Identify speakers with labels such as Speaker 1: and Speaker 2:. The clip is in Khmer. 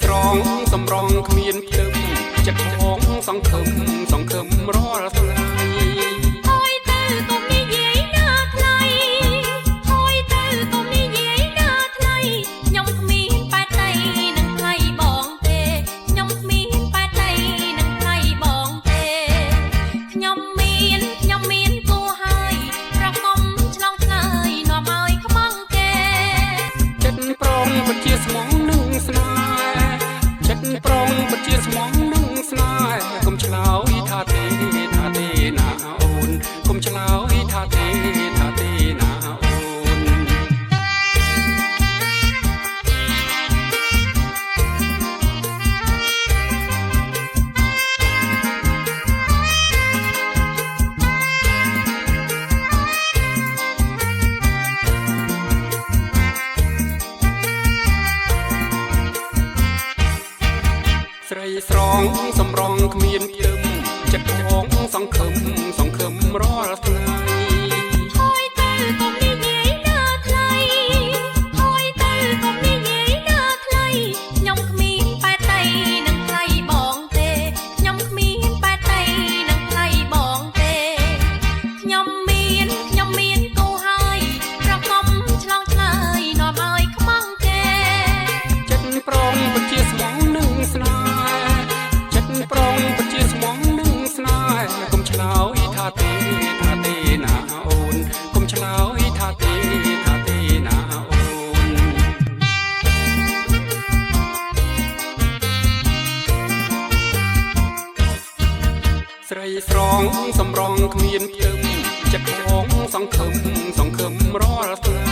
Speaker 1: ស្រងសម្រងគ្មានភ្លឹមចិត្តផងសង្ឃឹមរាល់ថ្ងៃ
Speaker 2: ហើយទៅកុំនិយាយណាថ្លៃហើយទៅកុំនិយាយណាថ្លៃខ្ញុំគ្មានបែតៃនឹងថ្លៃបងទេខ្ញុំគ្មានបែតៃនឹងថ្លៃបងទេខ្ញុំមានគូហើយប្រកុំឆ្លងឆ្លើយនាំឲ្យខ្មងគេ
Speaker 1: ចិត្តប្រងពិតជាស្មងនឹងស្នេហ៍ចិត្តប្រងពិតជាស្មងនឹងស្នេហ៍កុំឆ្លើយថាទេណាអូនកុំឆ្លើយថាទេណាអូនស្រីស្រងសម្រងគ្មានភ្លឹមចិត្តផងសង្ឃឹមរាល់ថ្ងៃ
Speaker 2: ហើយទៅកុំនិយាយណាថ្លៃហើយទៅកុំនិយាយណាថ្លៃខ្ញុំគ្មានបែតៃនឹងថ្លៃបងទេខ្ញុំគ្មានបែតៃនឹងថ្លៃបងទេខ្ញុំមានគូហើយប្រកុំឆ្លងឆ្លើយនាំឲ្យខ្មងគេ
Speaker 1: ចិត្តប្រងពិតជាស្មងនឹងស្នេហ៍ចិត្តប្រងពិតជាស្មងនឹងស្នេហ៍កុំឆ្លើយថាទេណាអូនកុំឆ្លើយថាទេណាអូនស្រីស្រងសម្រងគ្មានភ្លឹមចិត្តផងសង្ឃឹមរាល់ថ្ងៃ